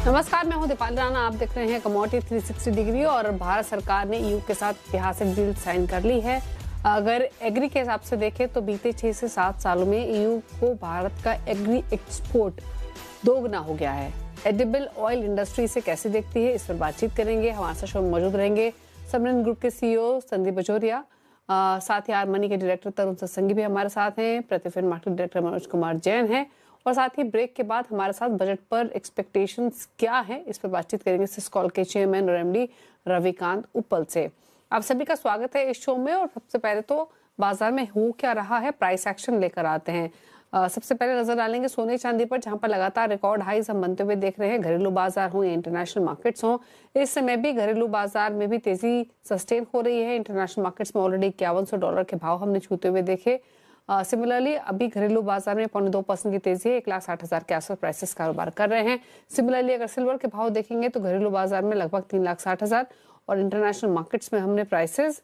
नमस्कार, मैं हूं दीपाली राणा। आप देख रहे हैं कमोडिटी 360 डिग्री। और भारत सरकार ने ईयू के साथ ऐतिहासिक डील साइन कर ली है। अगर एग्री के हिसाब से देखें तो बीते 6 से 7 सालों में ईयू को भारत का एग्री एक्सपोर्ट दोगुना हो गया है। एडिबल ऑयल इंडस्ट्री से कैसे देखती है, इस पर बातचीत करेंगे। हमारे साथ शो में मौजूद रहेंगे समरिन ग्रुप के सीईओ संदीप बजोरिया, साथ ही आर मनी के डायरेक्टर तरुण सत्संगी भी हमारे साथ हैं, प्रतिफिन मार्केट डायरेक्टर मनोज कुमार जैन हैं, और साथ ही ब्रेक के बाद हमारे साथ बजट पर एक्सपेक्टेशंस क्या है, इस पर बातचीत करेंगे सिस्कॉल के चेयरमैन और एमडी रविकांत उप्पल से। आप सभी का स्वागत है इस शो में। और सबसे पहले तो बाजार में हो क्या रहा है, प्राइस एक्शन लेकर आते हैं। सबसे पहले नजर डालेंगे सोने चांदी पर, जहां पर लगातार रिकॉर्ड हाईज हम बनते हुए देख रहे हैं। घरेलू बाजार हो या इंटरनेशनल मार्केट्स हो, इस समय भी घरेलू बाजार में भी तेजी सस्टेन हो रही है। इंटरनेशनल मार्केट्स में ऑलरेडी $5100 के भाव हमने छूते हुए देखे। सिमिलरली अभी घरेलू बाजार में 0.2% की तेजी है, 1,60,000 के आसपास प्राइसेस कारोबार कर रहे हैं। सिमिलरली अगर सिल्वर के भाव देखेंगे तो घरेलू बाजार में लगभग 3,60,000 और इंटरनेशनल मार्केट्स में हमने प्राइसेस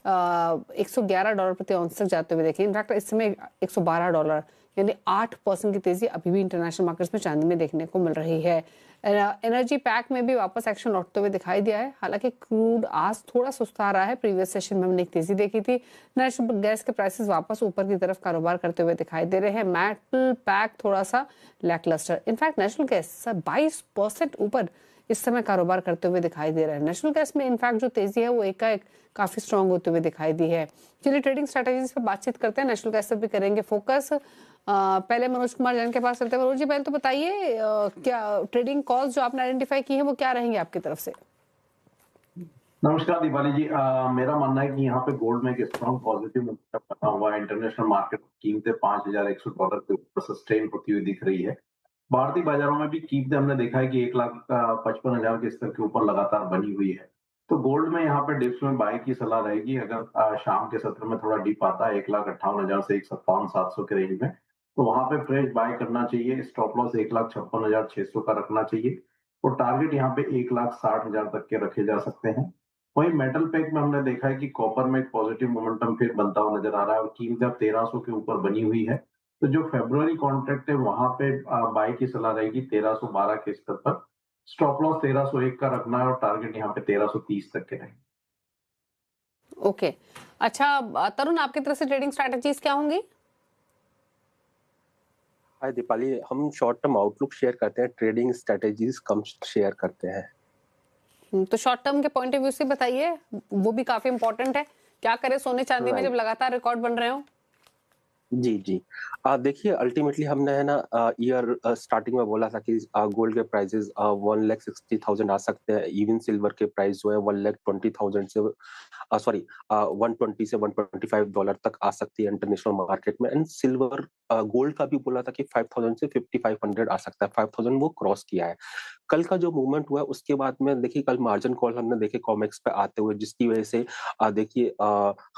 $111 प्रति औंस तक जाते हुए देखे। इनफैक्ट इस समय $112 यानी 8% की तेजी अभी भी इंटरनेशनल मार्केट्स में चांदी में देखने को मिल रही है। एनर्जी पैक में भी वापस एक्शन लौटते हुए दिखाई दिया है। हालांकि क्रूड आज थोड़ा सुस्ता रहा है, प्रीवियस सेशन में हमने एक तेजी देखी थी। नेचुरल गैस के प्राइसेस वापस ऊपर की तरफ कारोबार करते हुए दिखाई दे रहे हैं। मेटल पैक थोड़ा सा लैकलस्टर। इनफैक्ट नेचुरल गैस 22% ऊपर इस समय कारोबार करते हुए दिखाई दे रहा है। नेशनल गैस में इनफैक्ट जो तेजी है वो एकाएक काफी स्ट्रांग होते हुए दिखाई दी है। चलिए ट्रेडिंग स्ट्रेटेजीज पर बातचीत करते हैं। नेशनल गैस पर भी करेंगे फोकस। पहले मनोज कुमार जैन के पास चलते हैं। मनोज जी, पहले तो बताइए क्या ट्रेडिंग कॉल्स जो आपने आइडेंटिफाई की है वो क्या रहेंगे आपकी तरफ से? नमस्कार दीपाली जी। मेरा मानना है कि यहाँ पे गोल्ड में एक स्ट्रॉन्ग पॉजिटिव मोमेंटम बना हुआ है। इंटरनेशनल मार्केट कीमतें $5,100 के ऊपर सस्टेन होती हुई दिख रही है। भारतीय बाजारों में भी कीमतें हमने देखा है कि 1,55,000 के स्तर के ऊपर लगातार बनी हुई है। तो गोल्ड में यहाँ पे डिप्स में बाय की सलाह रहेगी। अगर शाम के सत्र में थोड़ा डिप आता है 1,58,000 से 1,57,700 के रेंज में, तो वहां पे फ्रेश बाय करना चाहिए। स्टॉप लॉस 1,56,600 का रखना चाहिए और टारगेट यहाँ पे 1,60,000 तक के रखे जा सकते हैं। वहीं मेटल पैक में हमने देखा है कि कॉपर में एक पॉजिटिव मोमेंटम फिर बनता हुआ नजर आ रहा है और कीमत अब 1,300 के ऊपर बनी हुई है। तो जो फरवरी कॉन्ट्रैक्ट है वहां पे बाय की सलाह रहेगी 1,312 के स्तर पर। स्टॉप लॉस 1,301 का रखना है और टारगेट यहाँ पे 1,330 तक के रहेंगे। ओके, अच्छा तरुण, आपकी तरफ से ट्रेडिंग स्ट्रेटजीज क्या होंगी? हाय दीपाली, हम शॉर्ट टर्म आउटलुक शेयर करते हैं, ट्रेडिंग स्ट्रेटेजीज कम शेयर करते हैं। तो शॉर्ट टर्म के पॉइंट ऑफ व्यू से बताइए, वो भी काफी इंपॉर्टेंट है। क्या करें सोने चांदी में जब लगातार रिकॉर्ड बन रहे हो? जी जी, देखिए अल्टीमेटली हमने है ना ईयर स्टार्टिंग में बोला था कि गोल्ड के प्राइसेस 1,60,000 आ सकते हैं। इवन सिल्वर के प्राइस जो है 1,20,000 से 120 से $125 तक आ सकती है इंटरनेशनल मार्केट में। एंड सिल्वर गोल्ड का भी बोला था कि 5,000 से 5,500 आ सकता है। 5,000 वो क्रॉस किया है। कल का जो मूवमेंट हुआ उसके बाद में देखिए कल मार्जिन कॉल हमने देखे कॉमेक्स पे आते हुए, जिसकी वजह से देखिए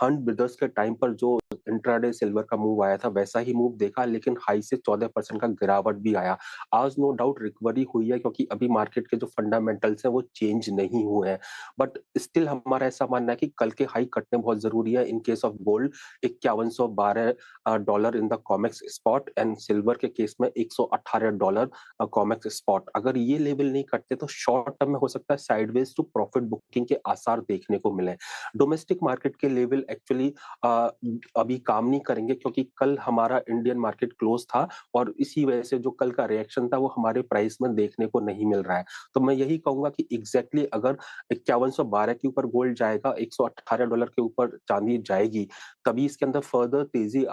हंट ब्रदर्स के टाइम पर जो इंट्राडे सिल्वर का मूव आया था वैसा ही मूव देखा, लेकिन हाई से 14% का गिरावट भी आया। आज नो डाउट रिकवरी हुई है क्योंकि अभी मार्केट के जो फंडामेंटल्स हैं वो चेंज नहीं हुए हैं। बट स्टिल हमारा ऐसा मानना है कि कल के हाई कटने बहुत जरूरी है in case of gold. $5,112 in the COMEX spot and silver के केस में $118 कॉमेक्स स्पॉट। अगर ये लेवल नहीं कटते तो शॉर्ट टर्म में हो सकता है साइडवेज टू प्रॉफिट बुकिंग के आसार देखने को मिले। डोमेस्टिक मार्केट के लेवल एक्चुअली अभी काम नहीं करेंगे क्योंकि कल हमारा इंडियन मार्केट क्लोज था और इसी वजह से जो कल का रिएक्शन था वो हमारे प्राइस में देखने को नहीं मिल रहा है। तो मैं यही कहूंगा कि एग्जैक्टली अगर 5112 के ऊपर गोल्ड जाएगा, $118 के ऊपर चांदी जाएगी, तभी इसके अंदर फर्दर तेजी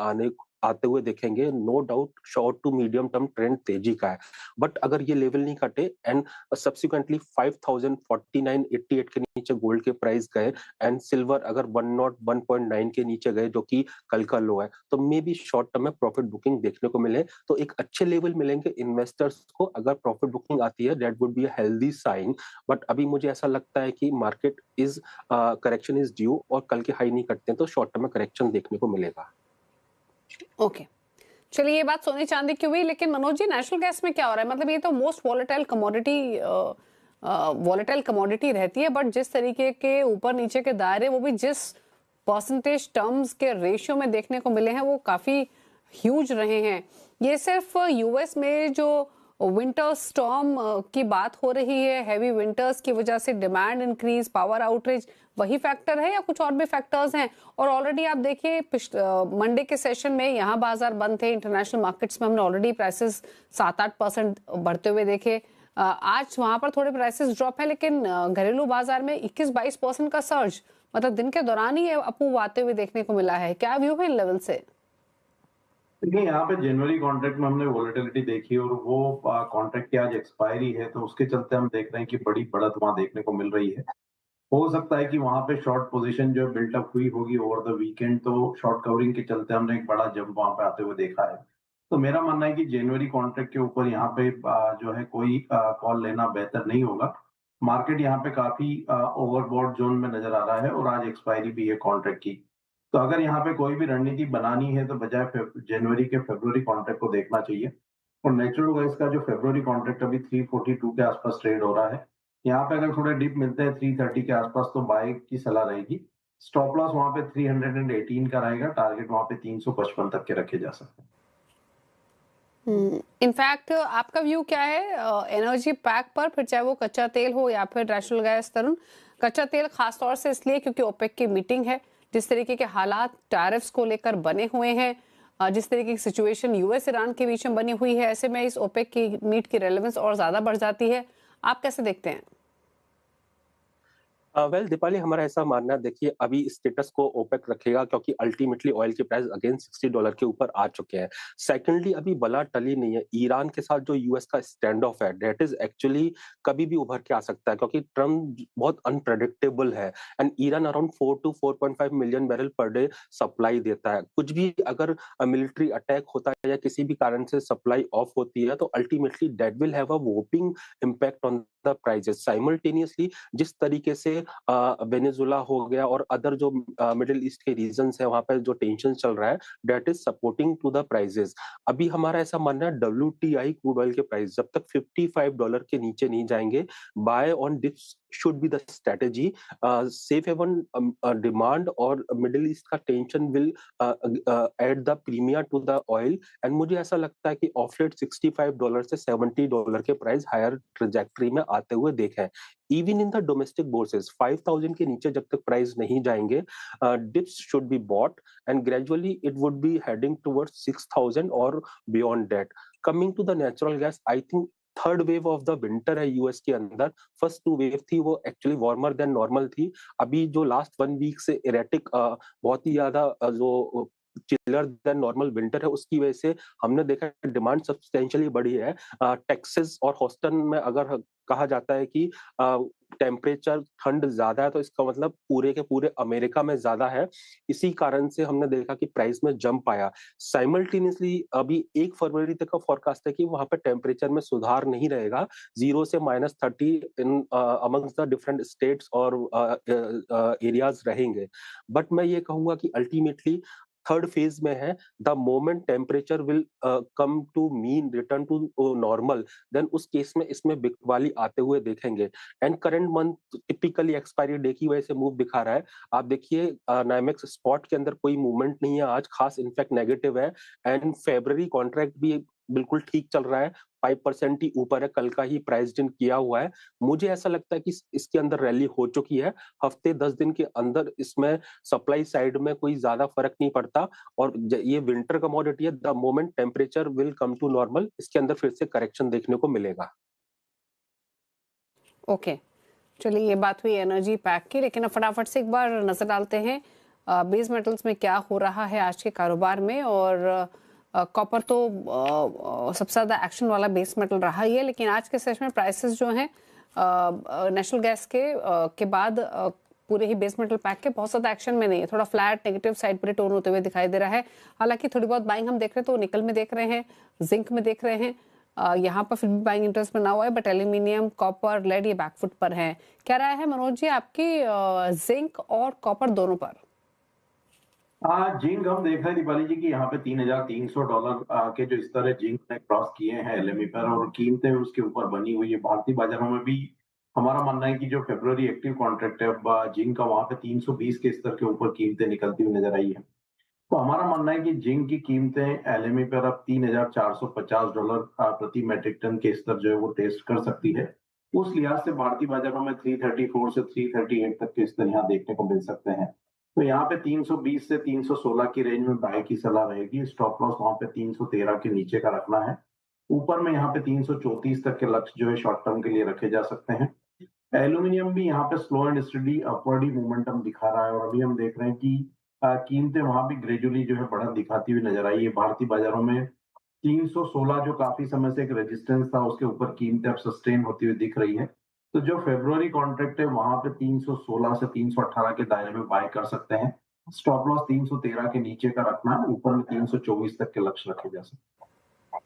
आते हुए देखेंगे। No doubt short to medium term trend तेजी का है। बट अगर ये लेवल नहीं कटे एंड सब्सिक्वेंटली 5,049.88 के नीचे गोल्ड के प्राइस गए एंड सिल्वर अगर 101.9 के नीचे गए जो कि कल का लो है, तो मे बी शॉर्ट टर्म में प्रॉफिट बुकिंग देखने को मिले। तो एक अच्छे लेवल मिलेंगे इन्वेस्टर्स को। अगर प्रॉफिट बुकिंग आती है that would be a healthy sign. But अभी मुझे ऐसा लगता है कि market is correction is due और कल के हाई नहीं कटते तो शॉर्ट टर्म में करेक्शन देखने को मिलेगा। ओके, चलिए ये बात सोने चांदी की हुई, लेकिन मनोज जी नेचुरल गैस में क्या हो रहा है? मतलब ये तो मोस्ट वॉलेटाइल कमोडिटी रहती है, बट जिस तरीके के ऊपर नीचे के दायरे वो भी जिस परसेंटेज टर्म्स के रेशियो में देखने को मिले हैं वो काफी ह्यूज रहे हैं। ये सिर्फ यूएस में जो विंटर स्टॉर्म की बात हो रही है, हैवी विंटर्स की वजह से डिमांड इंक्रीज, पावर आउटरेज वही फैक्टर है या कुछ और भी फैक्टर्स हैं? और ऑलरेडी आप देखिए मंडे के सेशन में यहाँ बाजार बंद थे, इंटरनेशनल मार्केट्स में हमने ऑलरेडी प्राइसेस 7-8% बढ़ते हुए देखे। आज वहां पर थोड़े प्राइसेस ड्रॉप है, लेकिन घरेलू बाजार में 21-22% का सर्ज मतलब दिन के दौरान ही अपूर्व आते हुए देखने को मिला है। क्या व्यू है इन लेवल से? देखिए, यहाँ पे जनवरी कॉन्ट्रैक्ट में हमने वोलेटिलिटी देखी और वो कॉन्ट्रैक्ट की आज एक्सपायरी है, तो उसके चलते हम देख रहे हैं कि बड़ी बढ़त वहां देखने को मिल रही है। हो सकता है कि वहां पे शॉर्ट पोजीशन जो बिल्टअप हुई होगी ओवर द वीकेंड, तो शॉर्ट कवरिंग के चलते हमने एक बड़ा जंप वहां पे आते हुए देखा है। तो मेरा मानना है कि जनवरी कॉन्ट्रैक्ट के ऊपर यहाँ पे जो है कोई कॉल लेना बेहतर नहीं होगा। मार्केट यहाँ पे काफी ओवरबॉट जोन में नजर आ रहा है और आज एक्सपायरी भी है कॉन्ट्रैक्ट की। तो अगर यहाँ पे कोई भी रणनीति बनानी है तो बजाय जनवरी के फरवरी कॉन्ट्रैक्ट को देखना चाहिए। और नेचुरल गैस का जो फरवरी कॉन्ट्रैक्ट अभी 342 के आसपास ट्रेड हो रहा है, यहाँ पे अगर थोड़े डिप मिलते हैं 330 के आसपास तो बाय की सलाह रहेगी। स्टॉप लॉस वहां पे 318 का रहेगा, टारगेट वहां पे 355 तक के रखे जा सकते हैं। इनफैक्ट आपका व्यू क्या है एनर्जी पैक पर, फिर चाहे वो कच्चा तेल हो या फिर नेचुरल गैस? तरुण, कच्चा तेल खासतौर से इसलिए क्योंकि ओपेक की मीटिंग है, जिस तरीके के हालात टैरिफ्स को लेकर बने हुए हैं, जिस तरीके की सिचुएशन यूएस ईरान के बीच में बनी हुई है, ऐसे में इस ओपेक की मीट की रेलेवेंस और ज्यादा बढ़ जाती है। आप कैसे देखते हैं? दीपाली, हमारा ऐसा मानना है, देखिए अभी स्टेटस को ओपेक रखेगा क्योंकि अल्टीमेटली ऑयल के प्राइस अगेन $60 के ऊपर आ चुके हैं। सेकेंडली, अभी बला टली नहीं है। ईरान के साथ जो यूएस का स्टैंड ऑफ है, डेट इज एक्चुअली कभी भी उभर के आ सकता है क्योंकि ट्रम्प बहुत अनप्रेडिक्टेबल है and Iran around 4 to 4.5 million barrel per day supply देता है। कुछ भी अगर मिलिट्री अटैक होता है या किसी भी कारण से सप्लाई ऑफ होती है तो ultimately that will have a whopping impact on the prices. Simultaneously जिस तरीके से वेनेजुला हो गया और अदर जो मिडिल ईस्ट के रीजन्स है, वहां पर जो टेंशन चल रहा है, that is supporting to the prices. अभी हमारा ऐसा मानना है WTI क्रूड ऑयल के प्राइस जब तक $55 के नीचे नहीं जाएंगे, buy on dips should be the strategy. Safe haven demand और मिडिल ईस्ट का tension will add the premier to the oil and मुझे ऐसा लगता है कि ऑफ लेट $65 से $70 के प्राइस हायर ट्रेजेक्टरी में आते हुए देखे हैं। Even in the domestic bourses 5000 के नीचे जब तक प्राइस नहीं जाएंगे, dips should be bought and gradually it would be heading towards 6000 और beyond that. Coming to the natural gas, I think third wave of the winter है US के अंदर। फर्स्ट 2 वेव थी वो एक्चुअली वार्मर देन नॉर्मल थी। अभी जो last 1 week से इरेटिक बहुत ही ज्यादा जो चिलर देन नॉर्मल विंटर है, उसकी वजह से हमने देखा डिमांड सब्सटेंशियली बढ़ी है। टेक्सास और हॉस्टन में अगर कहा जाता है कि टेम्परेचर ठंड ज्यादा है तो इसका मतलब पूरे के पूरे अमेरिका में ज्यादा है। इसी कारण से हमने देखा कि प्राइस में जंप आया। साइमल्टेनियसली अभी 1 फरवरी तक का फोरकास्ट है कि वहां पे टेम्परेचर में सुधार नहीं रहेगा, 0 से -30 in amongst the different states और एरियाज रहेंगे। बट मैं ये कहूंगा कि अल्टीमेटली थर्ड फेज में है। The moment temperature will come to mean, return to normal, then उस केस में इसमें बिकवाली आते हुए देखेंगे। And current month typically expiry day की वजह से मूव दिखा रहा है। आप देखिए नाइमेक्स स्पॉट के अंदर कोई मूवमेंट नहीं है आज खास, इनफैक्ट नेगेटिव है एंड फेब्रुअरी कॉन्ट्रैक्ट भी बिल्कुल ठीक चल रहा है, 5% ही ऊपर है, कल का ही प्राइस इन किया हुआ है। मुझे ऐसा लगता है कि इसके अंदर रैली हो चुकी है। हफ्ते 10 दिन के अंदर इसमें सप्लाई साइड में कोई ज्यादा फर्क नहीं पड़ता और ये विंटर कमोडिटी है। The moment temperature will come to normal, इसके अंदर फिर से करेक्शन देखने को मिलेगा। ओके, चलिए ये बात हुई एनर्जी पैक की, लेकिन अब फटाफट से एक बार नजर डालते हैं बेस मेटल्स में क्या हो रहा है आज के कारोबार में। और कॉपर तो सबसे ज्यादा एक्शन वाला बेस मेटल रहा ही है, लेकिन आज के सेशन में प्राइसेस जो हैं नेशनल गैस के बाद पूरे ही बेस मेटल पैक के बहुत ज्यादा एक्शन में नहीं है, थोड़ा फ्लैट नेगेटिव साइड पर टोन होते हुए दिखाई दे रहा है। हालांकि थोड़ी बहुत बाइंग हम देख रहे हैं, तो निकल में देख रहे हैं, जिंक में देख रहे हैं, यहाँ पर फिर भी बाइंग इंटरेस्ट बना हुआ है, बट एल्यूमिनियम, कॉपर, लेड ये बैकफुट पर है। क्या राय है मनोज जी आपकी जिंक और कॉपर दोनों पर? जिंक हम देख रहे हैं दीपाली जी की यहाँ पे $3,300 के जो स्तर है जिंक ने क्रॉस किए हैं एलएमई पर और कीमतें उसके ऊपर बनी हुई है। भारतीय बाजारों में भी हमारा मानना है कि जो फरवरी एक्टिव कॉन्ट्रैक्ट है जिंक का, वहां पे 320 के स्तर के ऊपर कीमतें निकलती हुई नजर आई है। तो हमारा मानना है कि जिंक की कीमतें एलएमई पर अब $3,450 प्रति मेट्रिक टन के स्तर जो है वो टेस्ट कर सकती है। उस लिहाज से भारतीय बाजारों में 334 से 338 तक के स्तर यहाँ देखने को मिल सकते हैं। तो यहाँ पे 320 से 316 की रेंज में बाय की सलाह रहेगी। स्टॉप लॉस वहां पे 313 के नीचे का रखना है। ऊपर में यहाँ पे 334 तक के लक्ष्य जो है शॉर्ट टर्म के लिए रखे जा सकते हैं। एल्यूमिनियम भी यहाँ पे slow and study upward he momentum दिखा रहा है और अभी हम देख रहे हैं कि कीमतें वहां भी ग्रेजुअली जो है बढ़त दिखाती हुई नजर आई है। भारतीय बाजारों में 316 जो काफी समय से एक रेजिस्टेंस था, उसके ऊपर कीमतें अब सस्टेन होती हुई दिख रही है। तो जो फेब्रुअरी कॉन्ट्रैक्ट है वहां पे 316 से 318 के दायरे में बाय कर सकते हैं। स्टॉप लॉस 313 के नीचे का रखना है, ऊपर में 324 तक के लक्ष्य रखे जा सकते हैं।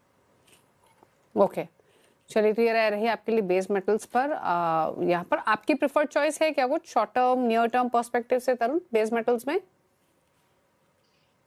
ओके, चलिए, तो ये रह रही आपके लिए बेस मेटल्स पर। यहाँ पर आपकी प्रेफर्ड चॉइस है क्या कुछ short term near term perspective से तरुण बेस मेटल्स में?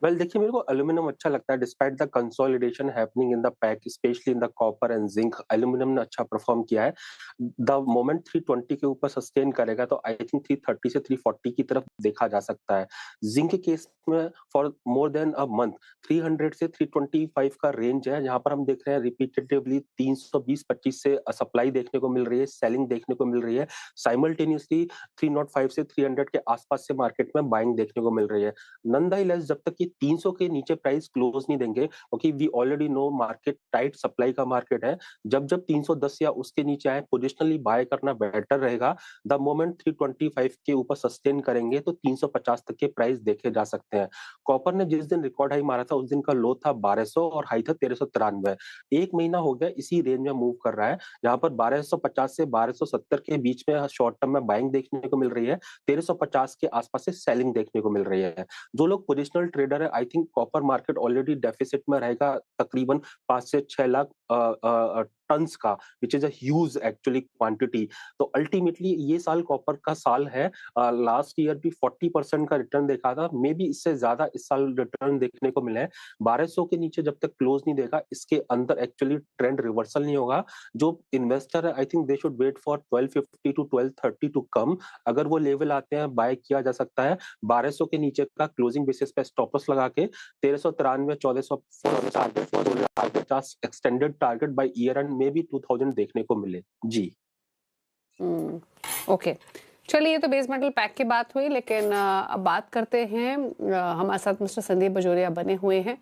वेल देखिए, मेरे को एल्यूमिनियम अच्छा लगता है despite the consolidation happening in the pack, specially in the copper and zinc. Aluminium ने अच्छा परफॉर्म किया है। द मोमेंट 320 के ऊपर सस्टेन करेगा तो आई थिंक 330 से 340 की तरफ देखा जा सकता है। जिंक के केस में for more than a month 300 से 325 का रेंज है, जहां पर हम देख रहे हैं रिपीटेटिवली 320-25 से सप्लाई देखने को मिल रही है, सेलिंग देखने को मिल रही है। साइमल्टेनियसली 305 से 300 के आसपास से मार्केट में बाइंग देखने को मिल रही है। नॉनदलेस जब तक ये 300 के नीचे प्राइस क्लोज नहीं देंगे, क्योंकि we already know market tight supply का मार्केट है, जब 310 या उसके नीचे आए पोजिशनली बाय करना बेटर रहेगा। द मोमेंट 325 के ऊपर सस्टेन करेंगे तो 350 तक के प्राइस देखे जा सकते हैं। कॉपर ने जिस दिन रिकॉर्ड हाई मारा था उस दिन का लो था 1200 और हाई था 1393। एक महीना हो गया इसी रेंज में मूव कर रहा है, जहां पर 1250 से 1270 के बीच में शॉर्ट टर्म में बाइंग देखने को मिल रही है, 1350 के आसपास से सेलिंग देखने को मिल रही है। जो लोग पोजिशनल ट्रेडर है, I think copper market already deficit में रहेगा तकरीबन 5 से 6 लाख टन्स का, which is a huge actually quantity. तो अल्टीमेटली ये साल कॉपर का साल है। लास्ट ईयर भी 40% का रिटर्न देखा था, मे बी इससे ज्यादा इस साल रिटर्न देखने को मिले हैं। 1200 के नीचे जब तक क्लोज नहीं देगा, इसके अंदर एक्चुअली ट्रेंड रिवर्सल नहीं होगा। जो इन्वेस्टर है, I think they should wait for 1250 to 1230 to come. अगर वो लेवल आते हैं बाय किया जा सकता है। 1200 के नीचे का क्लोजिंग बेसिस पे स्टॉप लॉस लगा के 1393 1450 extended target by year and may be 2000 देखने को मिले जी। ओके, चलिए, ये तो बेस मेटल पैक की बात हुई, लेकिन अब बात करते हैं। हमारे साथ मिस्टर संदीप बजोरिया बने हुए हैं,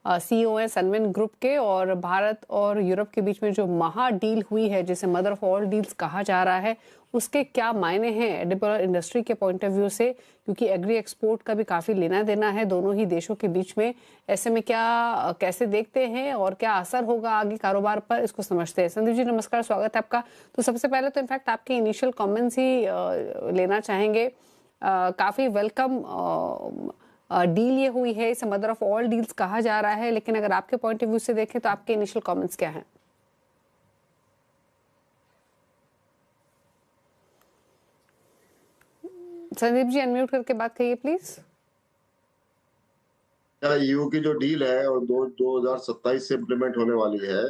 सीईओ है सनविन ग्रुप के, और भारत और यूरोप के बीच में जो महा डील हुई है, जिसे मदर ऑफ ऑल डील्स कहा जा रहा है, उसके क्या मायने हैं एडिबल इंडस्ट्री के पॉइंट ऑफ व्यू से, क्योंकि एग्री एक्सपोर्ट का भी काफ़ी लेना देना है दोनों ही देशों के बीच में। ऐसे में क्या कैसे देखते हैं और क्या असर होगा आगे कारोबार पर, इसको समझते हैं। संदीप जी नमस्कार, स्वागत है आपका। तो सबसे पहले तो इनफैक्ट आपके इनिशियल कमेंट्स ही लेना चाहेंगे। काफ़ी वेलकम डील ये हुई है, इसे मदर ऑफ ऑल डील्स कहा जा रहा है, लेकिन अगर आपके पॉइंट ऑफ व्यू से देखें तो आपके इनिशियल कमेंट्स क्या हैं? संदीप जी अनम्यूट करके बात करिए प्लीज। ईयू की जो डील है और 2027 से इम्प्लीमेंट होने वाली है,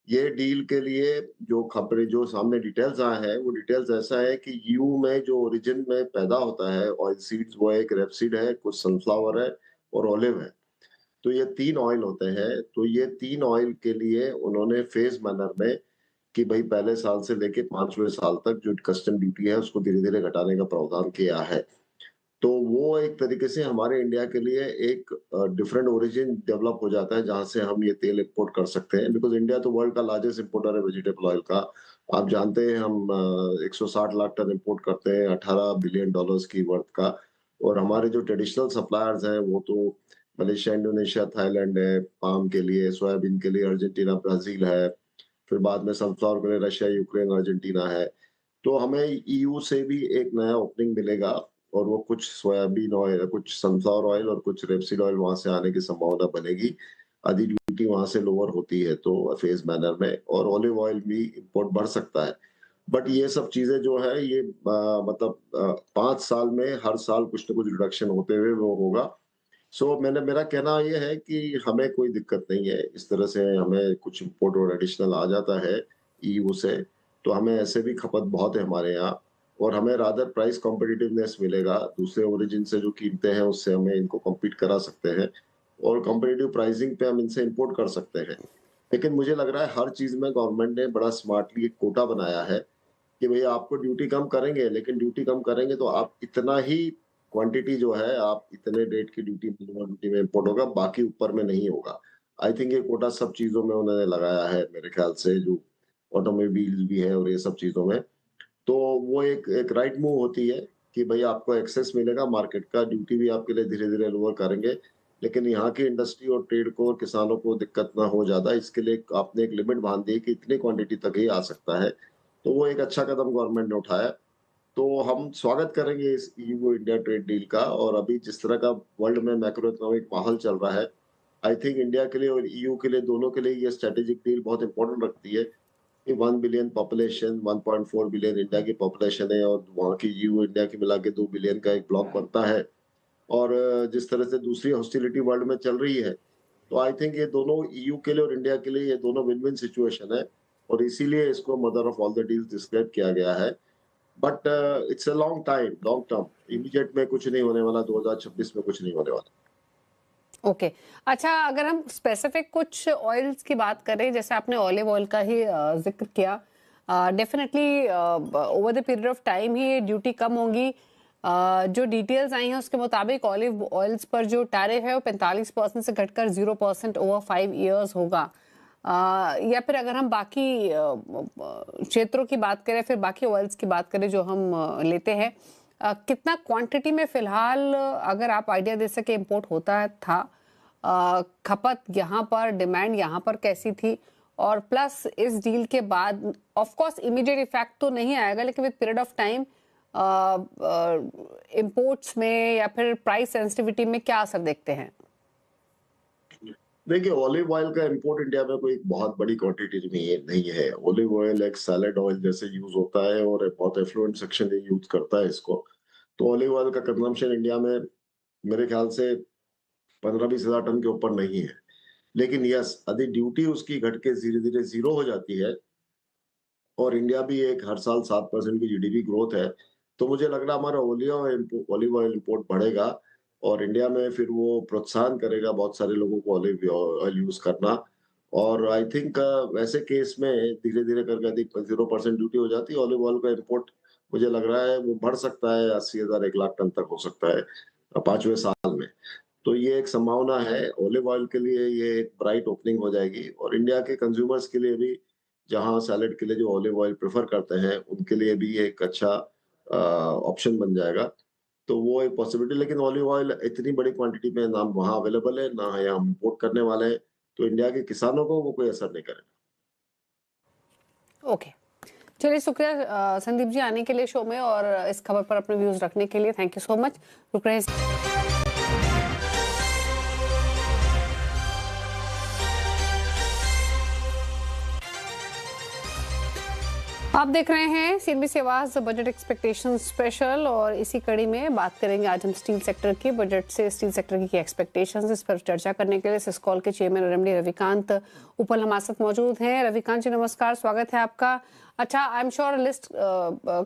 ये डील के लिए जो खबरें जो सामने डिटेल्स आए हैं, वो डिटेल्स ऐसा है कि ईयू में जो ओरिजिन में पैदा होता है ऑयल सीड्स, वो एक रेपसीड है, कुछ सनफ्लावर है और ऑलिव है। तो ये 3 ऑयल होते हैं। तो ये 3 ऑयल के लिए उन्होंने फेज मैनर में कि भाई पहले साल से लेके 5वें साल तक जो कस्टम ड्यूटी है उसको धीरे-धीरे घटाने का प्रावधान किया है। तो वो एक तरीके से हमारे इंडिया के लिए एक डिफरेंट ओरिजिन डेवलप हो जाता है, जहां से हम ये तेल इंपोर्ट कर सकते हैं, बिकॉज इंडिया तो वर्ल्ड का लार्जेस्ट इंपोर्टर है वेजिटेबल ऑयल का। आप जानते हैं हम 160 लाख टन इंपोर्ट करते हैं, $18 बिलियन की वर्थ का। और हमारे जो ट्रेडिशनल सप्लायर्स हैं वो तो मलेशिया, इंडोनेशिया, थाईलैंड है पाम के लिए, सोयाबीन के लिए अर्जेंटीना, ब्राजील है, फिर बाद में सनफ्लावर के लिए रशिया, यूक्रेन, अर्जेंटीना है। तो हमें ईयू से भी एक नया ओपनिंग मिलेगा और वो कुछ सोयाबीन ऑयल, कुछ सनफ्लावर ऑयल और कुछ रेपसीड ऑयल वहां से आने की संभावना बनेगी। आधी ड्यूटी वहां से लोअर होती है तो फेज मैनर में, और ऑलिव ऑयल भी इंपोर्ट बढ़ सकता है। बट ये सब चीजें जो है ये मतलब 5 साल में हर साल कुछ न कुछ रिडक्शन होते हुए वो होगा। सो मेरा कहना ये है कि हमें कोई दिक्कत नहीं है। इस तरह से हमें कुछ इंपोर्ट और एडिशनल आ जाता है ईयू से, तो हमें ऐसे भी खपत बहुत है हमारे यहाँ। और हमें रादर प्राइस कॉम्पिटिटिवनेस मिलेगा। दूसरे ओरिजिन से जो कीमतें हैं उससे हमें इनको कम्पीट करा सकते हैं और कॉम्पिटिटिव प्राइसिंग पे हम इनसे इम्पोर्ट कर सकते हैं। लेकिन मुझे लग रहा है हर चीज में गवर्नमेंट ने बड़ा स्मार्टली एक कोटा बनाया है कि भैया आपको ड्यूटी कम करेंगे, लेकिन ड्यूटी कम करेंगे तो आप इतना ही क्वांटिटी जो है आप इतने रेट की ड्यूटी मिनिमम ड्यूटी में इम्पोर्ट होगा, बाकी ऊपर में नहीं होगा। आई थिंक ये कोटा सब चीजों में उन्होंने लगाया है मेरे ख्याल से, जो ऑटोमोबाइल भी है और ये सब चीजों में। तो वो एक एक राइट मूव होती है कि भई आपको एक्सेस मिलेगा मार्केट का, ड्यूटी भी आपके लिए धीरे-धीरे लोअर करेंगे, लेकिन यहाँ की इंडस्ट्री और ट्रेड को और किसानों को दिक्कत ना हो ज़्यादा, इसके लिए आपने एक लिमिट बाँध दी कि इतनी क्वांटिटी तक ही आ सकता है। तो वो एक अच्छा कदम गवर्नमेंट ने उठाया। तो हम स्वागत करेंगे इस ईयू इंडिया ट्रेड डील का, और अभी जिस तरह का वर्ल्ड में मैक्रो इकोनॉमिक माहौल चल रहा है, आई थिंक इंडिया के लिए और ईयू के लिए, दोनों के लिए ये स्ट्रैटेजिक डील बहुत इंपॉर्टेंट रखती है। 1 बिलियन पॉपुलेशन, 1.4 बिलियन इंडिया की पॉपुलेशन है और वहाँ की यूएई इंडिया की मिला के 2 बिलियन का एक ब्लॉक बनता है। और जिस तरह से दूसरी हॉस्टिलिटी वर्ल्ड में चल रही है, तो आई थिंक ये दोनों ईयू के लिए और इंडिया के लिए ये दोनों विन विन सिचुएशन है, और इसीलिए इसको mother of all the deals describe किया गया है। But it's a long time, long term, immediate में कुछ नहीं होने वाला, 2026 में कुछ नहीं होने वाला। ओके अच्छा, अगर हम स्पेसिफिक कुछ ऑयल्स की बात करें, जैसे आपने ऑलिव ऑयल का ही जिक्र किया, definitely over the period of time ही ड्यूटी कम होगी। जो डिटेल्स आई हैं उसके मुताबिक ऑलिव ऑयल्स पर जो टैरिफ है वो 45% से घटकर 0% ओवर 5 इयर्स होगा। या फिर अगर हम बाकी क्षेत्रों की बात करें, फिर बाकी ऑयल्स की बात करें जो हम लेते हैं, कितना क्वांटिटी में फिलहाल, अगर आप आइडिया दे सके, इंपोर्ट होता था, खपत यहाँ पर, डिमांड यहाँ पर कैसी थी, और प्लस इस डील के बाद ऑफ कोर्स इमीडिएट इफेक्ट तो नहीं आएगा, लेकिन with period of time imports में या फिर प्राइस सेंसिटिविटी में क्या असर देखते हैं? देखिए, ऑलिव ऑयल का इंपोर्ट इंडिया में कोई बहुत बड़ी क्वांटिटी नहीं है। ऑलिव ऑयल एक सैलेड ऑयल जैसे यूज होता है और एक बहुत एफ्लुएंट सेक्शन यूज करता है इसको। तो ऑलिव ऑयल का कंजम्पशन इंडिया में मेरे ख्याल से 15-20 हजार टन के ऊपर नहीं है। लेकिन यस, यदि ड्यूटी उसकी घट के धीरे-धीरे ज़ीरो हो जाती है और इंडिया भी एक हर साल 7% की जीडीपी ग्रोथ है, तो मुझे लग रहा है हमारा ऑलिव ऑयल इंपोर्ट बढ़ेगा और इंडिया में फिर वो प्रोत्साहन करेगा बहुत सारे लोगों को ऑलिव ऑयल यूज़ करना। और आई थिंक ऐसे केस में धीरे-धीरे करके यदि 0% ड्यूटी हो जाती है, ऑलिव ऑयल का इंपोर्ट मुझे लग रहा है वो बढ़ सकता है, 80,000 1 लाख टन तक हो सकता है 5वें साल में। तो ये एक संभावना है, ऑलिव ऑयल के लिए ये एक ब्राइट ओपनिंग हो जाएगी, और इंडिया के कंज्यूमर्स के लिए भी, जहाँ सैलेड के लिए जो ऑलिव ऑयल प्रेफर करते हैं, उनके लिए भी एक अच्छा ऑप्शन बन जाएगा। तो वो एक पॉसिबिलिटी, लेकिन ऑलिव ऑयल इतनी बड़ी क्वांटिटी में ना वहाँ अवेलेबल है, ना यहाँ हम इम्पोर्ट करने वाले हैं, तो इंडिया के किसानों को वो कोई असर नहीं करेगा। ओके, चलिए, शुक्रिया संदीप जी आने के लिए शो में और इस खबर पर अपने व्यूज रखने के लिए। Thank you so much. रुक रहे आप देख रहे हैं सीएनबीसी आवाज बजट एक्सपेक्टेशन स्पेशल, और इसी कड़ी में बात करेंगे आज हम स्टील सेक्टर की। बजट से स्टील सेक्टर की एक्सपेक्टेशंस, इस पर चर्चा करने के लिए सिस्कॉल के चेयरमैन RMD रविकांत उपल हमारे साथ मौजूद हैं। रविकांत जी नमस्कार, स्वागत है आपका। अच्छा, आई एम श्योर लिस्ट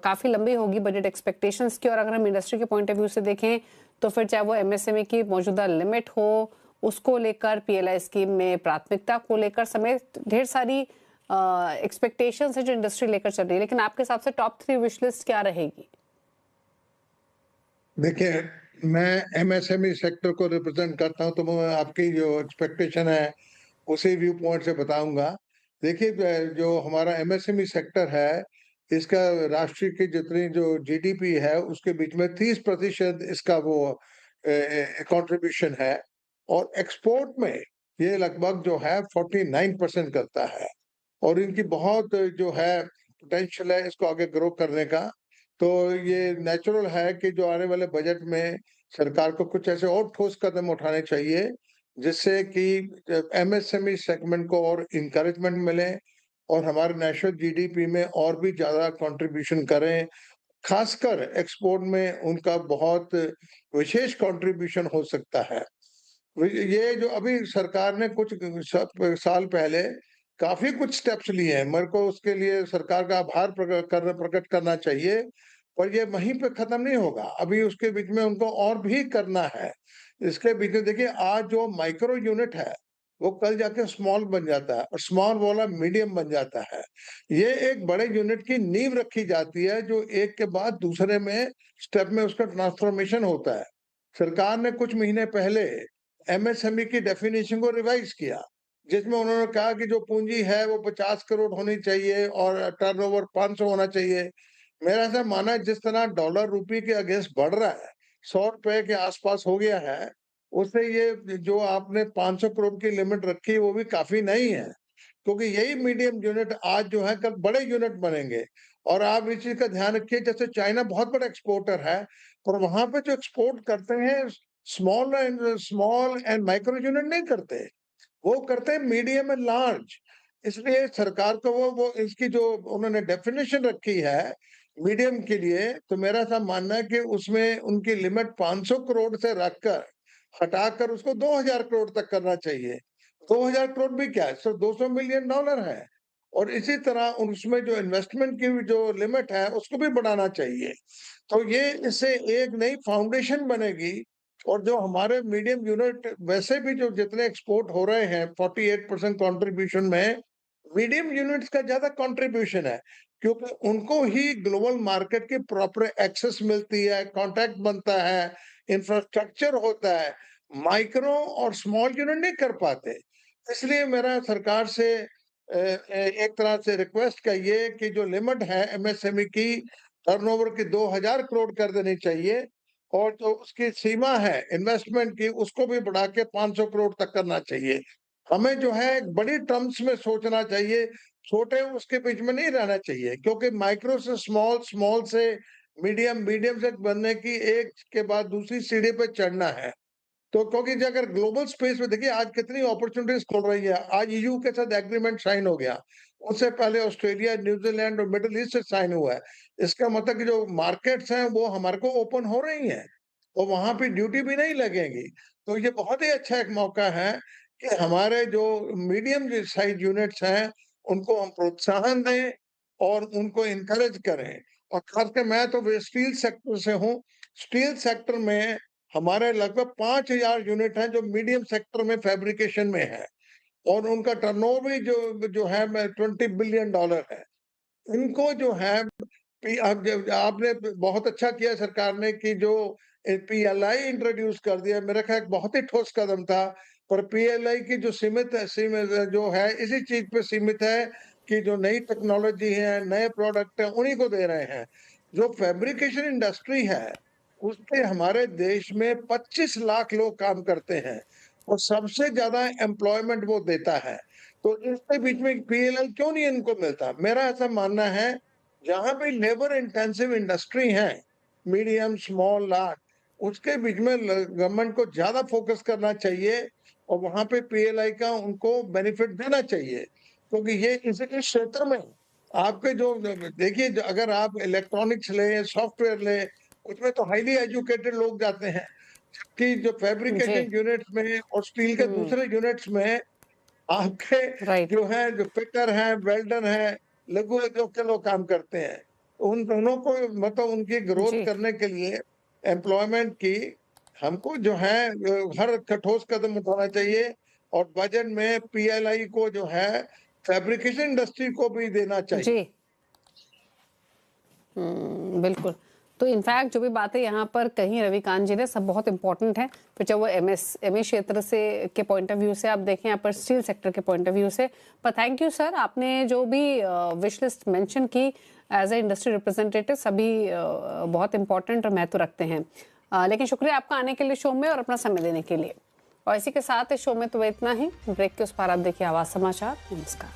काफी लंबी होगी बजट एक्सपेक्टेशंस की, और अगर हम इंडस्ट्री के पॉइंट ऑफ व्यू से देखें तो फिर चाहे वो MSME की मौजूदा लिमिट हो, उसको लेकर PLI स्कीम में प्राथमिकता को लेकर समेत ढेर सारी एक्सपेक्टेशंस है जो इंडस्ट्री लेकर चल रही है, लेकिन आपके हिसाब से टॉप 3 विश लिस्ट क्या रहेगी? देखिए, मैं MSME सेक्टर को रिप्रेजेंट करता हूं, तो मैं आपकी जो एक्सपेक्टेशन है उसी व्यू पॉइंट से बताऊंगा। देखिए, जो हमारा MSME सेक्टर है, इसका राष्ट्रीय की जितनी जो GDP है उसके बीच में 30% इसका वो कंट्रीब्यूशन है, और एक्सपोर्ट में ये लगभग जो है 49% करता है, और इनकी बहुत जो है पोटेंशियल है इसको आगे ग्रो करने का। तो ये नेचुरल है कि जो आने वाले बजट में सरकार को कुछ ऐसे और ठोस कदम उठाने चाहिए जिससे कि MSME सेगमेंट को और इंकरेजमेंट मिले और हमारे नेशनल GDP में और भी ज्यादा कंट्रीब्यूशन करें। खासकर एक्सपोर्ट में उनका बहुत विशेष कंट्रीब्यूशन हो सकता है। ये जो अभी सरकार ने कुछ साल पहले काफी कुछ स्टेप्स लिए हैं, मेरे को उसके लिए सरकार का आभार प्रकट करना चाहिए। और ये वहीं पे खत्म नहीं होगा, अभी उसके बीच में उनको और भी करना है। इसके बीच में देखिए आज जो माइक्रो यूनिट है वो कल जाके स्मॉल बन जाता है और स्मॉल वाला मीडियम बन जाता है। ये एक बड़े यूनिट की नींव रखी जाती है जो एक के बाद दूसरे में स्टेप में उसका ट्रांसफॉर्मेशन होता है। सरकार ने कुछ महीने पहले एमएसएमई की डेफिनेशन को रिवाइज किया, जिसमें उन्होंने कहा कि जो पूंजी है वो 50 करोड़ होनी चाहिए और टर्नओवर 500 होना चाहिए। मेरा ऐसा मानना है जिस तरह डॉलर रुपये के अगेंस्ट बढ़ रहा है, 100 रुपए के आसपास हो गया है, उससे ये जो आपने 500 करोड़ की लिमिट रखी है वो भी काफी नहीं है, क्योंकि यही मीडियम यूनिट आज जो है कल बड़े यूनिट बनेंगे। और आप इस चीज का ध्यान रखिए, जैसे चाइना बहुत बड़ा एक्सपोर्टर है, पर वहां पे जो एक्सपोर्ट करते हैं स्मॉल एंड माइक्रो यूनिट नहीं करते, वो करते हैं मीडियम एंड लार्ज। इसलिए सरकार को वो इसकी जो उन्होंने डेफिनेशन रखी है मीडियम के लिए, तो मेरा ऐसा मानना है कि उसमें उनकी लिमिट 500 करोड़ से रखकर हटाकर उसको 2000 करोड़ तक करना चाहिए। 2000 करोड़ भी क्या है, सिर्फ $200 मिलियन है। और इसी तरह उसमें जो इन्वेस्टमेंट की जो लिमिट है उसको भी बढ़ाना चाहिए। तो ये इससे एक नई फाउंडेशन बनेगी। और जो हमारे मीडियम यूनिट वैसे भी जो जितने एक्सपोर्ट हो रहे हैं 48% कंट्रीब्यूशन में मीडियम यूनिट्स का ज्यादा कंट्रीब्यूशन है, क्योंकि उनको ही ग्लोबल मार्केट की प्रॉपर एक्सेस मिलती है, कांटेक्ट बनता है, इंफ्रास्ट्रक्चर होता है। माइक्रो और स्मॉल यूनिट नहीं कर पाते। इसलिए मेरा सरकार से एक तरह से रिक्वेस्ट का ये कि जो लिमिट है एमएसएमई की टर्नओवर की 2000 करोड़ कर देनी चाहिए, और जो उसकी सीमा है इन्वेस्टमेंट की उसको भी बढ़ा के 500 करोड़ तक करना चाहिए। हमें जो है बड़ी टर्म्स में सोचना चाहिए, छोटे उसके बीच में नहीं रहना चाहिए, क्योंकि माइक्रो से स्मॉल, स्मॉल से मीडियम, मीडियम से बनने की एक के बाद दूसरी सीढ़ी पे चढ़ना है। तो क्योंकि जो अगर ग्लोबल स्पेस में देखिए आज कितनी अपॉर्चुनिटीज खुल रही है। आज ईयू के साथ एग्रीमेंट साइन हो गया, उससे पहले ऑस्ट्रेलिया, न्यूजीलैंड और मिडिल ईस्ट से साइन हुआ है। इसका मतलब कि जो मार्केट्स हैं वो हमारे को ओपन हो रही हैं और वहां पे ड्यूटी भी नहीं लगेगी। तो ये बहुत ही अच्छा एक मौका है कि हमारे जो मीडियम साइज यूनिट्स हैं उनको हम प्रोत्साहन दें और उनको इनकरेज करें। और खासकर मैं तो स्टील सेक्टर से हूँ। स्टील सेक्टर में हमारे लगभग 5000 यूनिट हैं जो मीडियम सेक्टर में फैब्रिकेशन में है, और उनका टर्नओवर भी जो है $20 बिलियन है। इनको जो है आपने बहुत अच्छा किया सरकार ने कि जो पीएलआई इंट्रोड्यूस कर दिया, मेरा ख्याल बहुत ही ठोस कदम था। पर पीएलआई की जो सीमित जो है इसी चीज पे सीमित है कि जो नई टेक्नोलॉजी है, नए प्रोडक्ट है, उन्हीं को दे रहे हैं। जो फैब्रिकेशन इंडस्ट्री है उसके हमारे देश में 25 लाख लोग काम करते हैं और सबसे ज्यादा एम्प्लॉयमेंट वो देता है। तो इसके बीच में पीएलआई क्यों नहीं इनको मिलता? मेरा ऐसा मानना है जहां भी लेबर इंटेंसिव इंडस्ट्री है, मीडियम, स्मॉल, लार्ज, उसके बीच में गवर्नमेंट को ज्यादा फोकस करना चाहिए और वहां पे पीएलआई का उनको बेनिफिट देना चाहिए, क्योंकि ये इस क्षेत्र में आपके जो देखिए अगर आप इलेक्ट्रॉनिक्स ले, सॉफ्टवेयर ले, उसमें तो हाईली एजुकेटेड लोग जाते हैं, जबकि जो जी। फैब्रिकेशन यूनिट्स में और स्टील के दूसरे यूनिट्स में आपके राइट। जो है जो फिटर हैं, वेल्डर हैं, लघु उद्योग के लोग काम करते हैं। उन दोनों को मतलब उनकी ग्रोथ जी। करने के लिए एम्प्लॉयमेंट की हमको जो है हर ठोस कदम उठाना चाहिए, और बजट में पीएलआई को जो है फैब्रिकेशन इंडस्ट्री को भी देना चाहिए। जी। बिल्कुल। तो इनफैक्ट जो भी बातें यहाँ पर कहीं रविकांत जी ने सब बहुत इंपॉर्टेंट है, फिर चाहे वो एमएसएमई क्षेत्र से के पॉइंट ऑफ व्यू से आप देखें, यहाँ पर स्टील सेक्टर के पॉइंट ऑफ व्यू से। पर थैंक यू सर, आपने जो भी विश लिस्ट मेंशन की एज ए इंडस्ट्री रिप्रेजेंटेटिव, सभी बहुत इंपॉर्टेंट और महत्व रखते हैं। लेकिन शुक्रिया आपका आने के लिए शो में और अपना समय देने के लिए। और इसी के साथ इस शो में तो इतना ही। ब्रेक के उस पार आप देखिए आवाज समाचार। नमस्कार।